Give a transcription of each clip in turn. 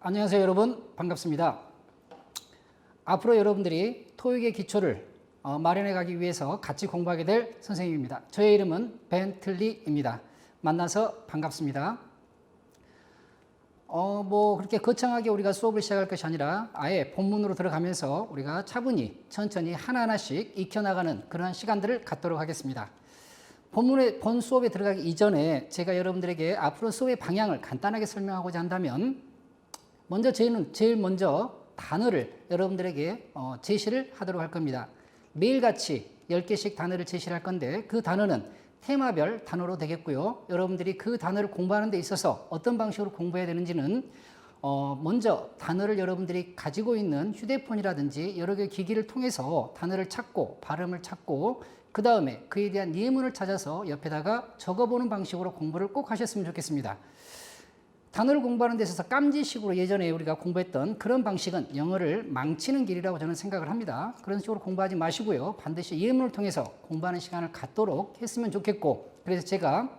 안녕하세요 여러분, 반갑습니다. 앞으로 여러분들이 토익의 기초를 마련해 가기 위해서 같이 공부하게 될 선생님입니다. 저의 이름은 벤틀리입니다. 만나서 반갑습니다. 그렇게 거창하게 우리가 수업을 시작할 것이 아니라 아예 본문으로 들어가면서 우리가 차분히 천천히 하나하나씩 익혀나가는 그런 시간들을 갖도록 하겠습니다. 본 수업에 들어가기 이전에 제가 여러분들에게 앞으로 수업의 방향을 간단하게 설명하고자 한다면 제일 먼저 단어를 여러분들에게 제시를 하도록 할 겁니다. 매일같이 10개씩 단어를 제시를 할 건데 그 단어는 테마별 단어로 되겠고요. 여러분들이 그 단어를 공부하는 데 있어서 어떤 방식으로 공부해야 되는지는 먼저 단어를 여러분들이 가지고 있는 휴대폰이라든지 여러 개의 기기를 통해서 단어를 찾고 발음을 찾고 그 다음에 그에 대한 예문을 찾아서 옆에다가 적어보는 방식으로 공부를 꼭 하셨으면 좋겠습니다. 단어를 공부하는 데 있어서 깜지식으로 예전에 우리가 공부했던 그런 방식은 영어를 망치는 길이라고 저는 생각을 합니다. 그런 식으로 공부하지 마시고요. 반드시 예문을 통해서 공부하는 시간을 갖도록 했으면 좋겠고, 그래서 제가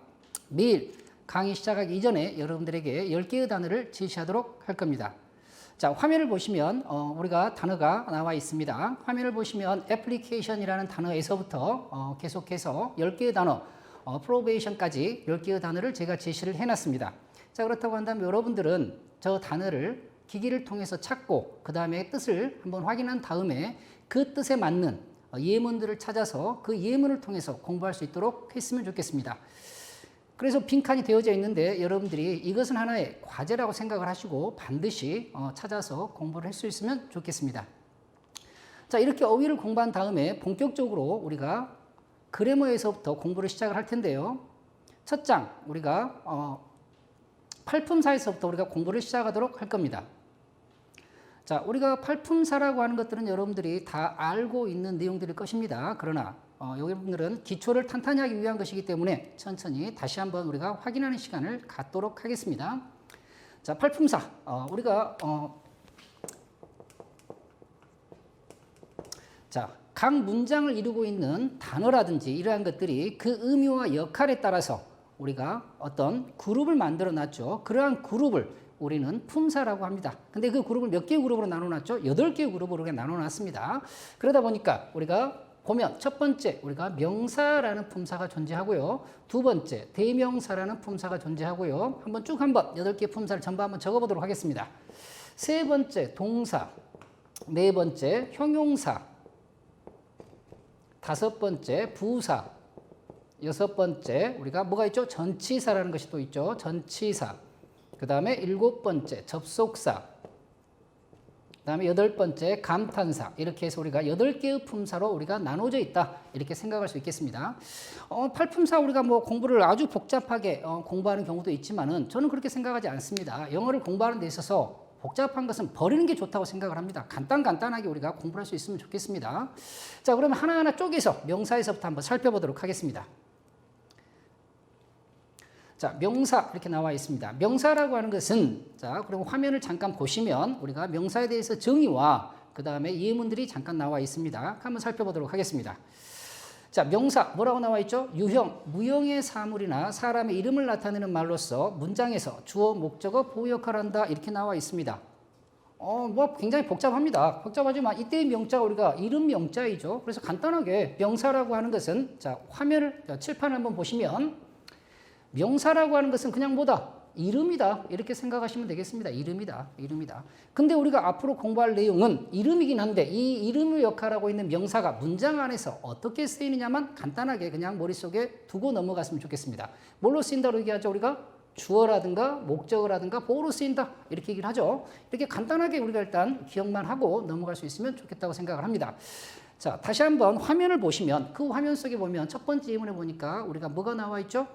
매일 강의 시작하기 이전에 여러분들에게 10개의 단어를 제시하도록 할 겁니다. 자, 화면을 보시면 우리가 단어가 나와 있습니다. 화면을 보시면 애플리케이션이라는 단어에서부터 계속해서 10개의 단어, 프로베이션까지 10개의 단어를 제가 제시를 해놨습니다. 자, 그렇다고 한다면 여러분들은 저 단어를 기기를 통해서 찾고 그 다음에 뜻을 한번 확인한 다음에 그 뜻에 맞는 예문들을 찾아서 그 예문을 통해서 공부할 수 있도록 했으면 좋겠습니다. 그래서 빈칸이 되어져 있는데 여러분들이 이것은 하나의 과제라고 생각을 하시고 반드시 찾아서 공부를 할 수 있으면 좋겠습니다. 자, 이렇게 어휘를 공부한 다음에 본격적으로 우리가 그래머에서부터 공부를 시작을 할 텐데요. 첫 장 우리가 팔품사에서부터 우리가 공부를 시작하도록 할 겁니다. 자, 우리가 팔품사라고 하는 것들은 여러분들이 다 알고 있는 내용들일 것입니다. 그러나 여러분들은 기초를 탄탄히 하기 위한 것이기 때문에 천천히 다시 한번 우리가 확인하는 시간을 갖도록 하겠습니다. 자, 팔품사 우리가 각 문장을 이루고 있는 단어라든지 이러한 것들이 그 의미와 역할에 따라서 우리가 어떤 그룹을 만들어 놨죠. 그러한 그룹을 우리는 품사라고 합니다. 근데 그 그룹을 몇 개의 그룹으로 나눠 놨죠? 8개의 그룹으로 나눠 놨습니다. 그러다 보니까 우리가 보면 첫 번째 우리가 명사라는 품사가 존재하고요. 두 번째 대명사라는 품사가 존재하고요. 한번 8개 품사를 전부 한번 적어보도록 하겠습니다. 세 번째 동사, 네 번째 형용사, 다섯 번째 부사, 여섯 번째 우리가 뭐가 있죠? 전치사라는 것이 또 있죠. 전치사. 그 다음에 일곱 번째 접속사. 그 다음에 여덟 번째 감탄사. 이렇게 해서 우리가 8개의 품사로 우리가 나눠져 있다. 이렇게 생각할 수 있겠습니다. 팔품사 우리가 공부를 아주 복잡하게 공부하는 경우도 있지만은 저는 그렇게 생각하지 않습니다. 영어를 공부하는 데 있어서 복잡한 것은 버리는 게 좋다고 생각을 합니다. 간단하게 우리가 공부할 수 있으면 좋겠습니다. 자, 그러면 하나하나 쪼개서 명사에서부터 한번 살펴보도록 하겠습니다. 자, 명사 이렇게 나와 있습니다. 명사라고 하는 것은 그리고 화면을 잠깐 보시면 우리가 명사에 대해서 정의와 그 다음에 예문들이 잠깐 나와 있습니다. 한번 살펴보도록 하겠습니다. 자, 명사 뭐라고 나와 있죠? 유형, 무형의 사물이나 사람의 이름을 나타내는 말로서 문장에서 주어, 목적어, 보호 역할을 한다 이렇게 나와 있습니다. 굉장히 복잡합니다. 복잡하지만 이때의 명자가 우리가 이름 명자이죠. 그래서 간단하게 명사라고 하는 것은 자, 칠판을 한번 보시면 명사라고 하는 것은 그냥 뭐다? 이름이다. 이렇게 생각하시면 되겠습니다. 이름이다. 근데 우리가 앞으로 공부할 내용은 이름이긴 한데 이 이름을 역할하고 있는 명사가 문장 안에서 어떻게 쓰이느냐만 간단하게 그냥 머릿속에 두고 넘어갔으면 좋겠습니다. 뭘로 쓰인다고 얘기하죠? 우리가 주어라든가 목적어라든가 보호로 쓰인다. 이렇게 얘기를 하죠. 이렇게 간단하게 우리가 일단 기억만 하고 넘어갈 수 있으면 좋겠다고 생각을 합니다. 자, 다시 한번 화면을 보시면 그 화면 속에 보면 첫 번째 예문에 보니까 우리가 뭐가 나와 있죠?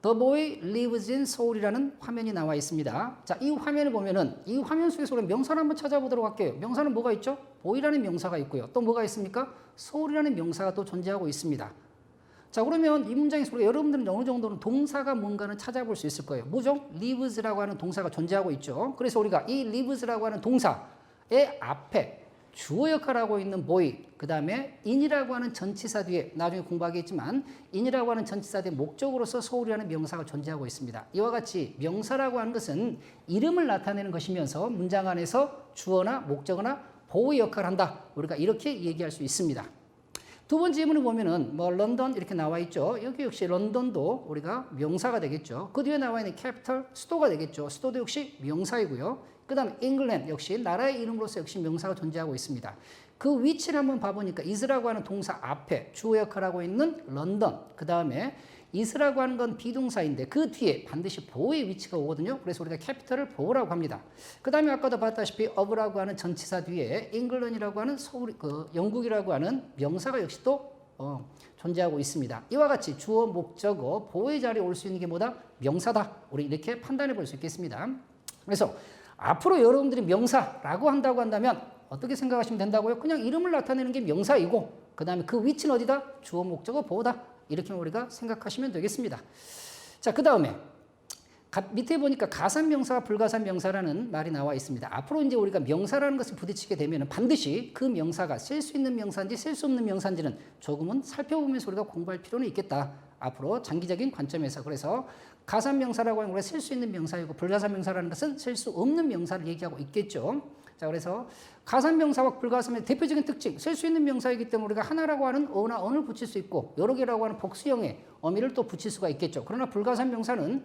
The boy lives in Seoul이라는 화면이 나와 있습니다. 자, 이 화면을 보면은 이 화면 속에서 우리 명사를 한번 찾아보도록 할게요. 명사는 뭐가 있죠? boy라는 명사가 있고요. 또 뭐가 있습니까? Seoul이라는 명사가 또 존재하고 있습니다. 자, 그러면 이 문장에서 우리가 여러분들은 어느 정도는 동사가 뭔가는 찾아볼 수 있을 거예요. 뭐죠? lives라고 하는 동사가 존재하고 있죠. 그래서 우리가 이 lives라고 하는 동사의 앞에 주어 역할을 하고 있는 boy, 그 다음에 in이라고 하는 전치사 뒤에 나중에 공부하겠지만 in이라고 하는 전치사 뒤에 목적으로서 so울이라는 명사가 존재하고 있습니다. 이와 같이 명사라고 하는 것은 이름을 나타내는 것이면서 문장 안에서 주어나 목적어나 보호 역할을 한다. 우리가 이렇게 얘기할 수 있습니다. 두 번째 질문을 보면은 뭐 런던 이렇게 나와 있죠. 여기 역시 런던도 우리가 명사가 되겠죠. 그 뒤에 나와 있는 캐피털 수도가 되겠죠. 수도도 역시 명사이고요. 그 다음에 잉글랜드 역시 나라의 이름으로서 역시 명사가 존재하고 있습니다. 그 위치를 한번 봐보니까 is라고 하는 동사 앞에 주어 역할을 하고 있는 런던, 그 다음에 is라고 하는 건 비동사인데 그 뒤에 반드시 보호의 위치가 오거든요. 그래서 우리가 캐피털을 보호라고 합니다. 그 다음에 아까도 봤다시피 of라고 하는 전치사 뒤에 잉글랜드라고 하는 영국이라고 하는 명사가 역시 또 존재하고 있습니다. 이와 같이 주어, 목적어, 보호의 자리에 올 수 있는 게 뭐다? 명사다. 우리 이렇게 판단해 볼 수 있겠습니다. 그래서 앞으로 여러분들이 명사라고 한다고 한다면 어떻게 생각하시면 된다고요? 그냥 이름을 나타내는 게 명사이고 그 다음에 그 위치는 어디다? 주어, 목적어, 보호다. 이렇게 우리가 생각하시면 되겠습니다. 자, 그 다음에 밑에 보니까 가산명사와 불가산명사라는 말이 나와 있습니다. 앞으로 이제 우리가 명사라는 것을 부딪히게 되면 반드시 그 명사가 쓸 수 있는 명사인지 쓸 수 없는 명사인지는 조금은 살펴보면서 우리가 공부할 필요는 있겠다. 앞으로 장기적인 관점에서. 그래서 가산명사라고 하는 건 쓸 수 있는 명사이고 불가산명사라는 것은 쓸 수 없는 명사를 얘기하고 있겠죠. 자, 그래서 가산명사와 불가산명사의 대표적인 특징, 쓸 수 있는 명사이기 때문에 우리가 하나라고 하는 어나 언을 붙일 수 있고 여러 개라고 하는 복수형의 어미를 또 붙일 수가 있겠죠. 그러나 불가산명사는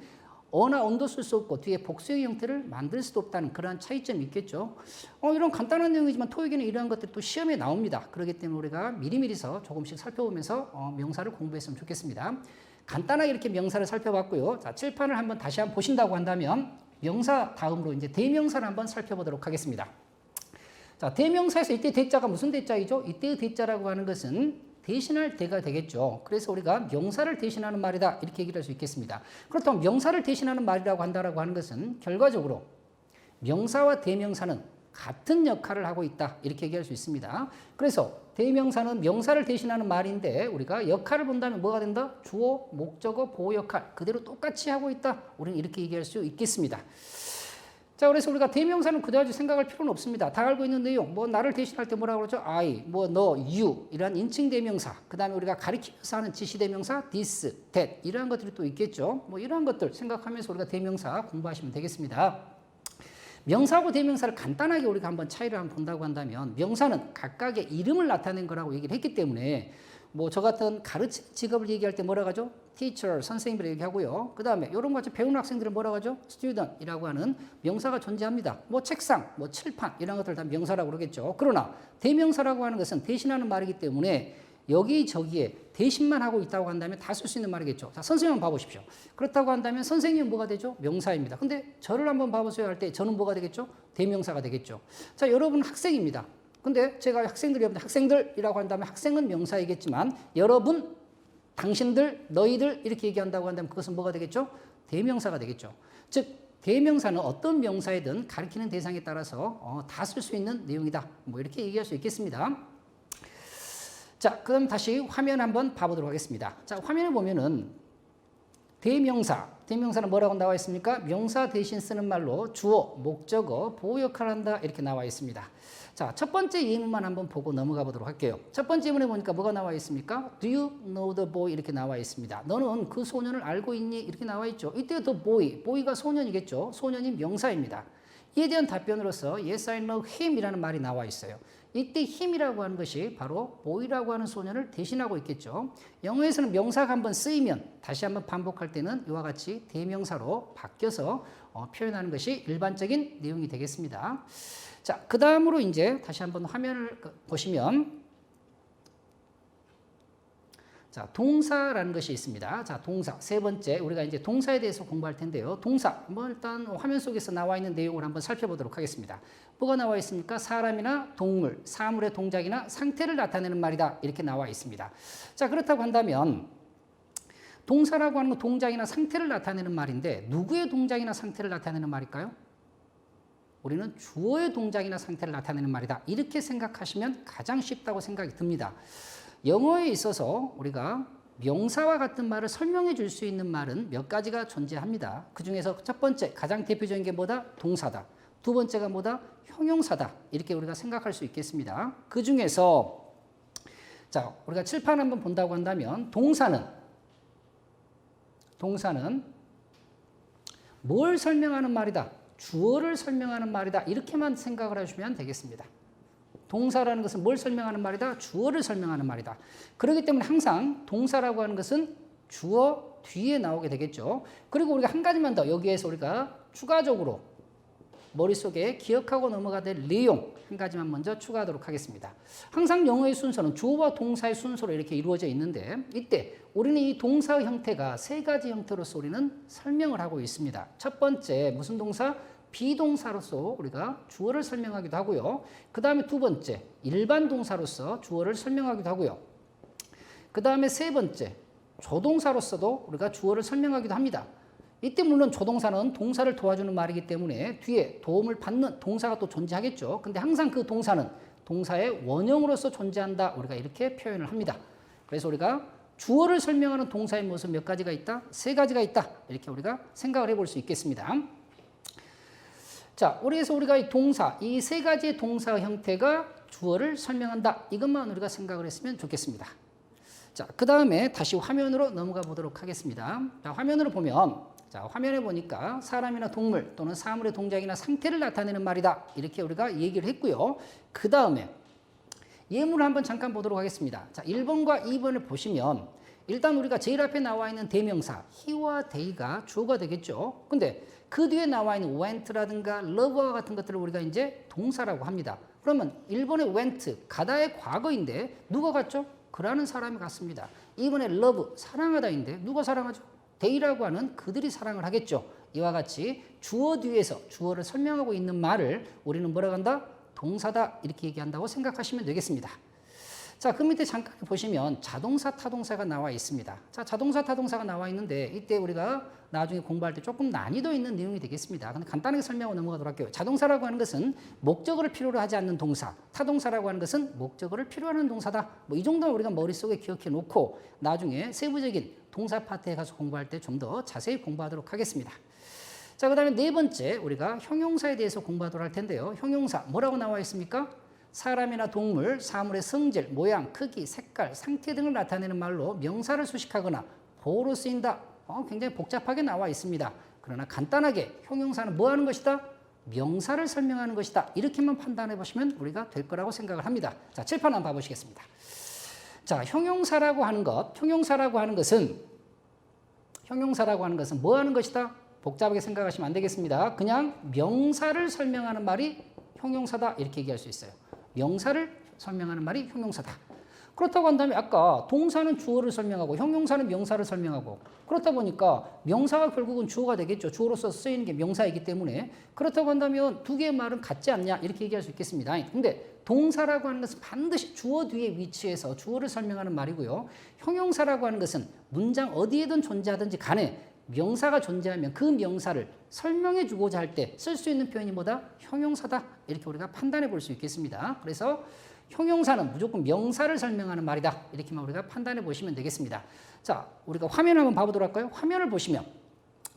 어나 언도 쓸 수 없고 뒤에 복수의 형태를 만들 수도 없다는 그러한 차이점이 있겠죠. 이런 간단한 내용이지만 토익에는 이러한 것들이 또 시험에 나옵니다. 그렇기 때문에 우리가 미리미리서 조금씩 살펴보면서 명사를 공부했으면 좋겠습니다. 간단하게 이렇게 명사를 살펴봤고요. 자, 칠판을 한번 다시 한번 보신다고 한다면 명사 다음으로 이제 대명사를 한번 살펴보도록 하겠습니다. 자, 대명사에서 이때 대자가 무슨 대자이죠? 이때의 대자라고 하는 것은 대신할 대가 되겠죠. 그래서 우리가 명사를 대신하는 말이다 이렇게 얘기를 할 수 있겠습니다. 그렇다면 명사를 대신하는 말이라고 한다라고 하는 것은 결과적으로 명사와 대명사는 같은 역할을 하고 있다 이렇게 얘기할 수 있습니다. 그래서 대명사는 명사를 대신하는 말인데 우리가 역할을 본다면 뭐가 된다? 주어, 목적어, 보호 역할 그대로 똑같이 하고 있다. 우리는 이렇게 얘기할 수 있겠습니다. 자, 그래서 우리가 대명사는 그다지 생각할 필요는 없습니다. 다 알고 있는 내용, 뭐 나를 대신할 때 뭐라고 그러죠? I, 뭐 너, you 이런 인칭 대명사, 그 다음에 우리가 가리키면서 하는 지시 대명사, this, that 이러한 것들이 또 있겠죠. 뭐 이러한 것들 생각하면서 우리가 대명사 공부하시면 되겠습니다. 명사하고 대명사를 간단하게 우리가 한번 차이를 한번 본다고 한다면 명사는 각각의 이름을 나타낸 거라고 얘기를 했기 때문에 뭐 저 같은 가르치는 직업을 얘기할 때 뭐라고 하죠? teacher, 선생님을 얘기하고요. 그 다음에 이런 거 같이 배우는 학생들은 뭐라고 하죠? student이라고 하는 명사가 존재합니다. 뭐 책상, 뭐 칠판 이런 것들 다 명사라고 그러겠죠. 그러나 대명사라고 하는 것은 대신하는 말이기 때문에 여기저기에 대신만 하고 있다고 한다면 다 쓸 수 있는 말이겠죠. 자, 선생님 한번 봐보십시오. 그렇다고 한다면 선생님은 뭐가 되죠? 명사입니다. 근데 저를 한번 봐보세요 할 때 저는 뭐가 되겠죠? 대명사가 되겠죠. 자, 여러분 학생입니다. 근데 제가 학생들이라고 한다면 학생은 명사이겠지만 여러분, 당신들, 너희들 이렇게 얘기한다고 한다면 그것은 뭐가 되겠죠? 대명사가 되겠죠. 즉 대명사는 어떤 명사이든 가리키는 대상에 따라서 다 쓸 수 있는 내용이다. 뭐 이렇게 얘기할 수 있겠습니다. 자, 그럼 다시 화면 한번 봐보도록 하겠습니다. 자, 화면을 보면은 대명사는 뭐라고 나와 있습니까? 명사 대신 쓰는 말로 주어, 목적어, 보호 역할을 한다 이렇게 나와 있습니다. 자, 첫 번째 예문만 한번 보고 넘어가 보도록 할게요. 첫 번째 예문에 보니까 뭐가 나와 있습니까? Do you know the boy? 이렇게 나와 있습니다. 너는 그 소년을 알고 있니? 이렇게 나와 있죠. 이때 the boy가 소년이겠죠. 소년이 명사입니다. 이에 대한 답변으로서 yes, I know him 이라는 말이 나와 있어요. 이때 him이라고 하는 것이 바로 boy라고 하는 소년을 대신하고 있겠죠. 영어에서는 명사가 한번 쓰이면 다시 한번 반복할 때는 이와 같이 대명사로 바뀌어서 표현하는 것이 일반적인 내용이 되겠습니다. 자, 그 다음으로 이제 다시 한번 화면을 보시면 자, 동사라는 것이 있습니다. 자, 동사. 세 번째, 우리가 이제 동사에 대해서 공부할 텐데요. 동사. 뭐 일단 화면 속에서 나와 있는 내용을 한번 살펴보도록 하겠습니다. 뭐가 나와 있습니까? 사람이나 동물, 사물의 동작이나 상태를 나타내는 말이다. 이렇게 나와 있습니다. 자, 그렇다고 한다면 동사라고 하는 건 동작이나 상태를 나타내는 말인데 누구의 동작이나 상태를 나타내는 말일까요? 우리는 주어의 동작이나 상태를 나타내는 말이다. 이렇게 생각하시면 가장 쉽다고 생각이 듭니다. 영어에 있어서 우리가 명사와 같은 말을 설명해 줄 수 있는 말은 몇 가지가 존재합니다. 그 중에서 첫 번째, 가장 대표적인 게 뭐다? 동사다. 두 번째가 뭐다? 형용사다. 이렇게 우리가 생각할 수 있겠습니다. 그 중에서 자, 우리가 칠판 한번 본다고 한다면 동사는 뭘 설명하는 말이다? 주어를 설명하는 말이다. 이렇게만 생각을 해주시면 되겠습니다. 동사라는 것은 뭘 설명하는 말이다? 주어를 설명하는 말이다. 그렇기 때문에 항상 동사라고 하는 것은 주어 뒤에 나오게 되겠죠. 그리고 우리가 한 가지만 더 여기에서 우리가 추가적으로 머릿속에 기억하고 넘어가야 될 내용 한 가지만 먼저 추가하도록 하겠습니다. 항상 영어의 순서는 주어와 동사의 순서로 이렇게 이루어져 있는데 이때 우리는 이 동사 형태가 세 가지 형태로서 우리는 설명을 하고 있습니다. 첫 번째 무슨 동사? 비동사로서 우리가 주어를 설명하기도 하고요. 그 다음에 두 번째 일반 동사로서 주어를 설명하기도 하고요. 그 다음에 세 번째 조동사로서도 우리가 주어를 설명하기도 합니다. 이때 물론 조동사는 동사를 도와주는 말이기 때문에 뒤에 도움을 받는 동사가 또 존재하겠죠. 근데 항상 그 동사는 동사의 원형으로서 존재한다. 우리가 이렇게 표현을 합니다. 그래서 우리가 주어를 설명하는 동사의 모습 몇 가지가 있다? 세 가지가 있다. 이렇게 우리가 생각을 해볼 수 있겠습니다. 자, 그래서 우리가 이 동사, 이 세 가지의 동사 형태가 주어를 설명한다. 이것만 우리가 생각을 했으면 좋겠습니다. 자, 그 다음에 다시 화면으로 넘어가 보도록 하겠습니다. 자, 화면으로 보면, 자, 화면에 보니까 사람이나 동물 또는 사물의 동작이나 상태를 나타내는 말이다. 이렇게 우리가 얘기를 했고요. 그 다음에 예문을 한번 잠깐 보도록 하겠습니다. 자, 1번과 2번을 보시면 일단 우리가 제일 앞에 나와 있는 대명사 he와 they가 주어가 되겠죠. 근데 그 뒤에 나와 있는 went라든가 love와 같은 것들을 우리가 이제 동사라고 합니다. 그러면 1번의 went, 가다의 과거인데 누가 갔죠? 그라는 사람이 갔습니다. 2번의 love, 사랑하다인데 누가 사랑하죠? they라고 하는 그들이 사랑을 하겠죠. 이와 같이 주어 뒤에서 주어를 설명하고 있는 말을 우리는 뭐라고 한다? 동사다. 이렇게 얘기한다고 생각하시면 되겠습니다. 자, 그 밑에 잠깐 보시면 자동사, 타동사가 나와 있습니다. 자, 자동사, 타동사가 나와 있는데 이때 우리가 나중에 공부할 때 조금 난이도 있는 내용이 되겠습니다. 근데 간단하게 설명하고 넘어가도록 할게요. 자동사라고 하는 것은 목적어를 필요로 하지 않는 동사, 타동사라고 하는 것은 목적어를 필요로 하는 동사다. 뭐 이 정도는 우리가 머릿속에 기억해 놓고 나중에 세부적인 동사 파트에 가서 공부할 때 좀 더 자세히 공부하도록 하겠습니다. 자, 그 다음에 네 번째 우리가 형용사에 대해서 공부하도록 할 텐데요. 형용사 뭐라고 나와 있습니까? 사람이나 동물, 사물의 성질, 모양, 크기, 색깔, 상태 등을 나타내는 말로 명사를 수식하거나 보호로 쓰인다. 굉장히 복잡하게 나와 있습니다. 그러나 간단하게 형용사는 뭐 하는 것이다? 명사를 설명하는 것이다. 이렇게만 판단해 보시면 우리가 될 거라고 생각을 합니다. 자, 칠판 한번 봐보시겠습니다. 자, 형용사라고 하는 것은 뭐 하는 것이다? 복잡하게 생각하시면 안 되겠습니다. 그냥 명사를 설명하는 말이 형용사다. 이렇게 얘기할 수 있어요. 명사를 설명하는 말이 형용사다. 그렇다고 한다면 아까 동사는 주어를 설명하고 형용사는 명사를 설명하고 그렇다 보니까 명사가 결국은 주어가 되겠죠. 주어로서 쓰이는 게 명사이기 때문에 그렇다고 한다면 두 개의 말은 같지 않냐 이렇게 얘기할 수 있겠습니다. 근데 동사라고 하는 것은 반드시 주어 뒤에 위치해서 주어를 설명하는 말이고요. 형용사라고 하는 것은 문장 어디에든 존재하든지 간에 명사가 존재하면 그 명사를 설명해 주고자 할 때 쓸 수 있는 표현이 뭐다? 형용사다. 이렇게 우리가 판단해 볼 수 있겠습니다. 그래서 형용사는 무조건 명사를 설명하는 말이다. 이렇게만 우리가 판단해 보시면 되겠습니다. 자, 우리가 화면을 한번 봐보도록 할까요? 화면을 보시면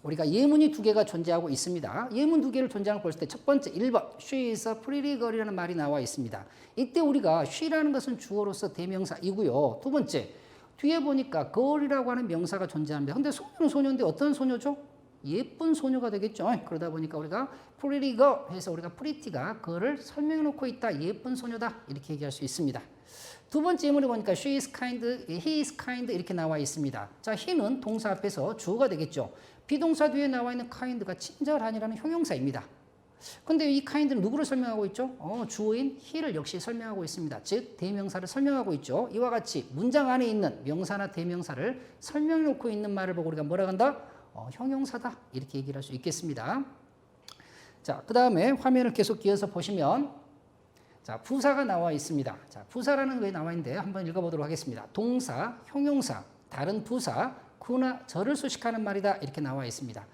우리가 예문이 두 개가 존재하고 있습니다. 예문 두 개를 존재하는 걸 볼 때 첫 번째 1번 She is a pretty girl이라는 말이 나와 있습니다. 이때 우리가 she라는 것은 주어로서 대명사이고요. 두 번째 뒤에 보니까 girl이라고 하는 명사가 존재합니다. 근데 소녀는 소녀인데 어떤 소녀죠? 예쁜 소녀가 되겠죠. 그러다 보니까 우리가 pretty girl 해서 우리가 pretty가 그를 설명해 놓고 있다. 예쁜 소녀다. 이렇게 얘기할 수 있습니다. 두 번째 예문에 보니까 she is kind, he is kind 이렇게 나와 있습니다. 자, he는 동사 앞에서 주어가 되겠죠. 비동사 뒤에 나와 있는 kind가 친절한이라는 형용사입니다. 근데 이 kind는 누구를 설명하고 있죠? 주어인 he를 역시 설명하고 있습니다. 즉 대명사를 설명하고 있죠. 이와 같이 문장 안에 있는 명사나 대명사를 설명해 놓고 있는 말을 보고 우리가 뭐라 한다? 형용사다. 이렇게 얘기를 할 수 있겠습니다. 자, 그 다음에 화면을 계속 기어서 보시면 자, 부사가 나와 있습니다. 자, 부사라는 게 나와 있는데 한번 읽어보도록 하겠습니다. 동사, 형용사, 다른 부사, 그나 저를 수식하는 말이다. 이렇게 나와 있습니다.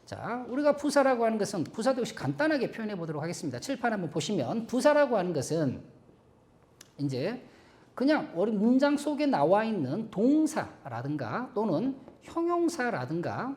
자, 우리가 부사라고 하는 것은 부사도 역시 간단하게 표현해 보도록 하겠습니다. 칠판 한번 보시면 부사라고 하는 것은 이제 그냥 우리 문장 속에 나와 있는 동사라든가 또는 형용사라든가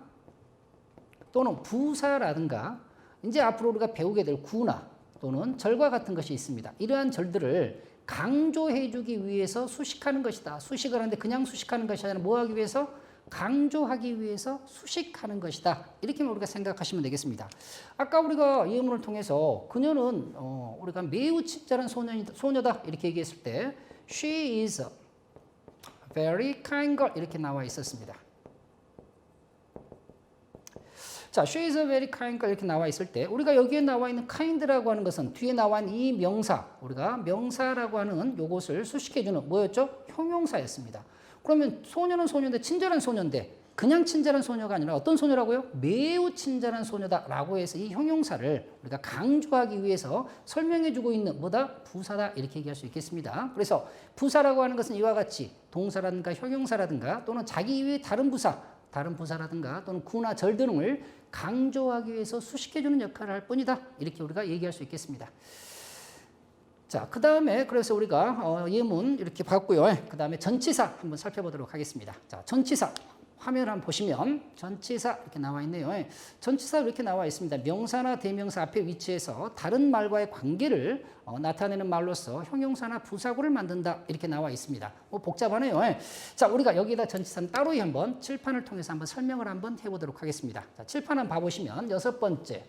또는 부사라든가 이제 앞으로 우리가 배우게 될 구나 또는 절과 같은 것이 있습니다. 이러한 절들을 강조해주기 위해서 수식하는 것이다. 수식을 하는데 그냥 수식하는 것이 아니라 뭐 하기 위해서? 강조하기 위해서 수식하는 것이다. 이렇게 우리가 생각하시면 되겠습니다. 아까 우리가 예문을 통해서 그녀는 우리가 매우 친절한 소녀다 이렇게 얘기했을 때 She is a very kind girl 이렇게 나와 있었습니다. 자, she is a very kind girl 이렇게 나와 있을 때 우리가 여기에 나와 있는 kind라고 하는 것은 뒤에 나와 있는 이 명사, 우리가 명사라고 하는 요것을 수식해주는 뭐였죠? 형용사였습니다. 그러면 소녀는 소녀인데 친절한 소녀인데 그냥 친절한 소녀가 아니라 어떤 소녀라고요? 매우 친절한 소녀다라고 해서 이 형용사를 우리가 강조하기 위해서 설명해주고 있는 뭐다? 부사다 이렇게 얘기할 수 있겠습니다. 그래서 부사라고 하는 것은 이와 같이 동사라든가 형용사라든가 또는 자기 이외의 다른 부사라든가 또는 구나 절 등을 강조하기 위해서 수식해주는 역할을 할 뿐이다. 이렇게 우리가 얘기할 수 있겠습니다. 자, 그 다음에 그래서 우리가 예문 이렇게 봤고요. 그 다음에 전치사 한번 살펴보도록 하겠습니다. 자, 전치사 화면을 한번 보시면 전치사 이렇게 나와 있네요. 전치사 이렇게 나와 있습니다. 명사나 대명사 앞에 위치해서 다른 말과의 관계를 나타내는 말로서 형용사나 부사구를 만든다 이렇게 나와 있습니다. 복잡하네요. 자, 우리가 여기다 전치사는 따로 한번 칠판을 통해서 한번 설명을 한번 해보도록 하겠습니다. 자, 칠판 한번 봐보시면 6번째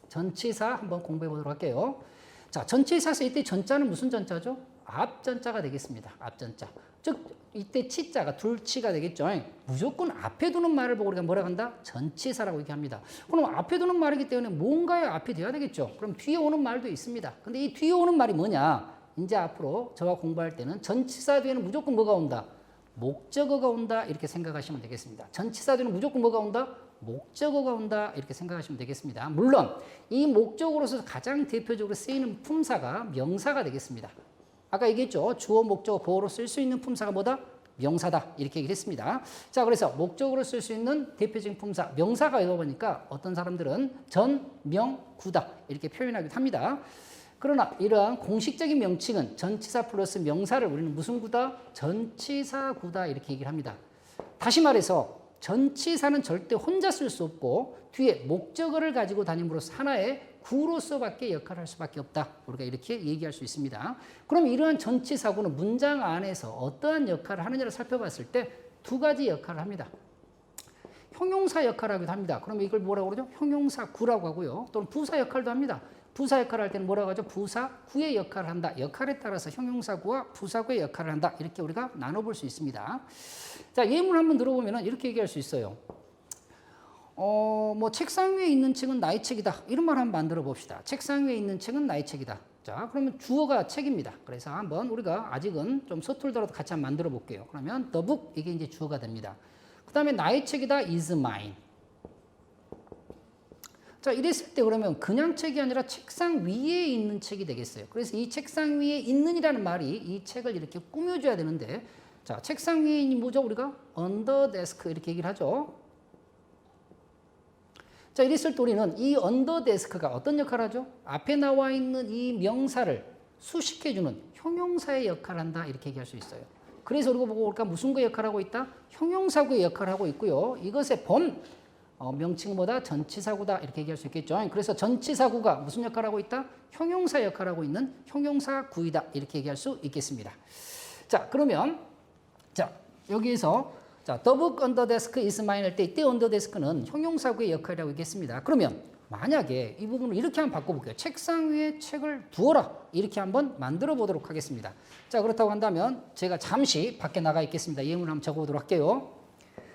전치사 한번 공부해 보도록 할게요. 자, 전치사에서 이때 전자는 무슨 전자죠? 앞전자가 되겠습니다. 앞전자. 즉 이때 치자가 둘치가 되겠죠. 무조건 앞에 두는 말을 보고 우리가 뭐라고 한다? 전치사라고 얘기합니다. 그럼 앞에 두는 말이기 때문에 뭔가에 앞에 돼야 되겠죠. 그럼 뒤에 오는 말도 있습니다. 근데 이 뒤에 오는 말이 뭐냐? 이제 앞으로 저와 공부할 때는 전치사 뒤에는 무조건 뭐가 온다? 목적어가 온다 이렇게 생각하시면 되겠습니다. 전치사 뒤에는 무조건 뭐가 온다? 목적어가 온다 이렇게 생각하시면 되겠습니다. 물론 이 목적어로서 가장 대표적으로 쓰이는 품사가 명사가 되겠습니다. 아까 얘기했죠. 주어, 목적어, 보어로 쓸 수 있는 품사가 뭐다? 명사다 이렇게 얘기를 했습니다. 자, 그래서 목적어로 쓸 수 있는 대표적인 품사 명사가 이거 보니까 어떤 사람들은 전, 명, 구다 이렇게 표현하기도 합니다. 그러나 이러한 공식적인 명칭은 전치사 플러스 명사를 우리는 무슨 구다? 전치사 구다 이렇게 얘기를 합니다. 다시 말해서 전치사는 절대 혼자 쓸 수 없고 뒤에 목적어를 가지고 다님으로써 하나의 구로서밖에 역할을 할 수밖에 없다. 우리가 이렇게 얘기할 수 있습니다. 그럼 이러한 전치사구는 문장 안에서 어떠한 역할을 하느냐를 살펴봤을 때 두 가지 역할을 합니다. 형용사 역할을 하기도 합니다. 그러면 이걸 뭐라고 그러죠? 형용사구라고 하고요. 또는 부사 역할도 합니다. 부사 역할을 할 때는 뭐라고 하죠? 부사구의 역할을 한다. 역할에 따라서 형용사구와 부사구의 역할을 한다. 이렇게 우리가 나눠볼 수 있습니다. 자, 예문 한번 들어보면 이렇게 얘기할 수 있어요. 뭐 책상 위에 있는 책은 나의 책이다. 이런 말 한번 만들어 봅시다. 책상 위에 있는 책은 나의 책이다. 자, 그러면 주어가 책입니다. 그래서 한번 우리가 아직은 좀 서툴더라도 같이 한번 만들어 볼게요. 그러면 the book 이게 이제 주어가 됩니다. 그 다음에 나의 책이다 is mine. 자, 이랬을 때 그러면 그냥 책이 아니라 책상 위에 있는 책이 되겠어요. 그래서 이 책상 위에 있는이라는 말이 이 책을 이렇게 꾸며줘야 되는데 자, 책상 위에 있는 뭐죠? 우리가 under desk 이렇게 얘기를 하죠. 자, 이랬을 때 우리는 이 under desk가 어떤 역할을 하죠? 앞에 나와 있는 이 명사를 수식해주는 형용사의 역할을 한다 이렇게 얘기할 수 있어요. 그래서 우리가 보고 볼까 무슨 거 역할을 하고 있다? 형용사구의 역할을 하고 있고요. 이것의 본 명칭보다 전치사구다 이렇게 얘기할 수 있겠죠. 그래서 전치사구가 무슨 역할을 하고 있다? 형용사 역할을 하고 있는 형용사구이다 이렇게 얘기할 수 있겠습니다. 자, 그러면 자, 여기에서 자, the book under desk is mine 할 때 이때 under desk는 형용사구의 역할이라고 얘기했습니다. 그러면 만약에 이 부분을 이렇게 한번 바꿔볼게요. 책상 위에 책을 두어라 이렇게 한번 만들어 보도록 하겠습니다. 자, 그렇다고 한다면 제가 잠시 밖에 나가 있겠습니다. 예문을 한번 적어보도록 할게요.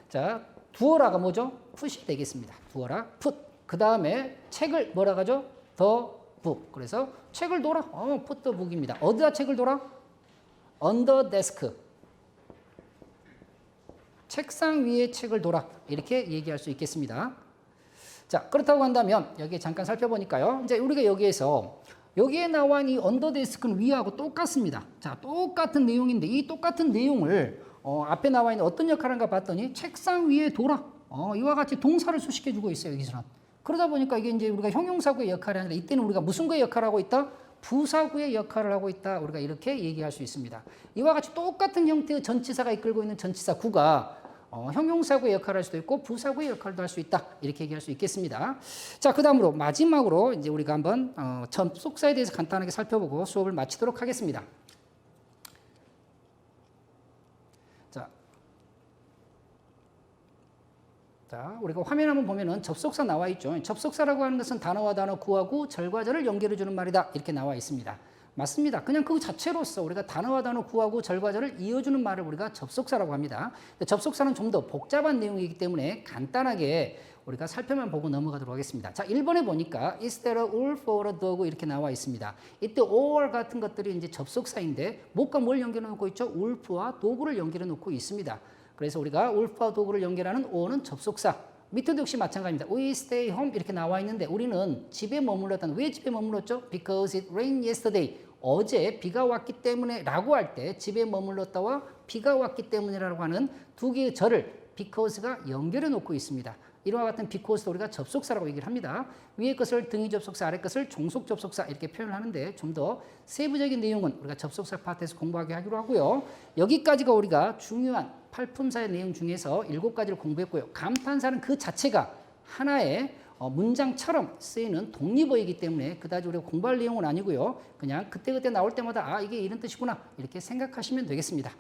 자, 두어라가 뭐죠? put이 되겠습니다. 두어라, put. 그 다음에 책을 뭐라 하죠? the book. 그래서 책을 둬라. put the book입니다. 어디다 책을 둬라? under desk. 책상 위에 책을 둬라. 이렇게 얘기할 수 있겠습니다. 자, 그렇다고 한다면 여기 잠깐 살펴보니까요. 이제 우리가 여기에 나와 있는 이 under desk는 위하고 똑같습니다. 자, 똑같은 내용인데 이 똑같은 내용을 앞에 나와 있는 어떤 역할을 한가 봤더니 책상 위에 둬라. 이와 같이 동사를 수식해주고 있어요. 여기서는. 그러다 보니까 이게 이제 우리가 형용사구의 역할이 아니라 이때는 우리가 무슨 구의 역할을 하고 있다? 부사구의 역할을 하고 있다. 우리가 이렇게 얘기할 수 있습니다. 이와 같이 똑같은 형태의 전치사가 이끌고 있는 전치사 구가 형용사구의 역할을 할 수도 있고 부사구의 역할도 할 수 있다. 이렇게 얘기할 수 있겠습니다. 자, 그다음으로 마지막으로 이제 우리가 한번 접속사에 대해서 간단하게 살펴보고 수업을 마치도록 하겠습니다. 자, 우리가 화면 한번 보면은 접속사 나와 있죠. 접속사라고 하는 것은 단어와 단어 구하고 절과 절을 연결해 주는 말이다. 이렇게 나와 있습니다. 맞습니다. 그냥 그 자체로서 우리가 단어와 단어 구하고 절과 절을 이어주는 말을 우리가 접속사라고 합니다. 접속사는 좀 더 복잡한 내용이기 때문에 간단하게 우리가 살펴만 보고 넘어가도록 하겠습니다. 자, 1번에 보니까 is there a wolf or a dog 이렇게 나와 있습니다. 이때 or 같은 것들이 이제 접속사인데 뭐가 뭘 연결해 놓고 있죠? wolf와 도구를 연결해 놓고 있습니다. 그래서 우리가 wolf와 도구를 연결하는 or는 접속사. 밑에도 역시 마찬가지입니다. We stay home 이렇게 나와 있는데 우리는 집에 머물렀다는 왜 집에 머물렀죠? Because it rained yesterday. 어제 비가 왔기 때문에 라고 할 때 집에 머물렀다와 비가 왔기 때문이라고 하는 두 개의 절을 because가 연결해 놓고 있습니다. 이와 같은 because도 우리가 접속사라고 얘기를 합니다. 위의 것을 등위 접속사, 아래 것을 종속 접속사 이렇게 표현을 하는데 좀 더 세부적인 내용은 우리가 접속사 파트에서 공부하게 하기로 하고요. 여기까지가 우리가 중요한 팔품사의 내용 중에서 7가지를 공부했고요. 감탄사는 그 자체가 하나의 문장처럼 쓰이는 독립어이기 때문에 그다지 우리가 공부할 내용은 아니고요. 그냥 그때그때 나올 때마다 아 이게 이런 뜻이구나 이렇게 생각하시면 되겠습니다.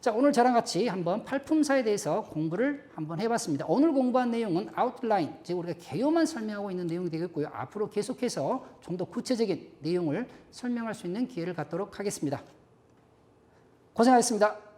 자, 오늘 저랑 같이 한번 팔품사에 대해서 공부를 한번 해봤습니다. 오늘 공부한 내용은 아웃라인, 즉 우리가 개요만 설명하고 있는 내용이 되겠고요. 앞으로 계속해서 좀 더 구체적인 내용을 설명할 수 있는 기회를 갖도록 하겠습니다. 고생하셨습니다.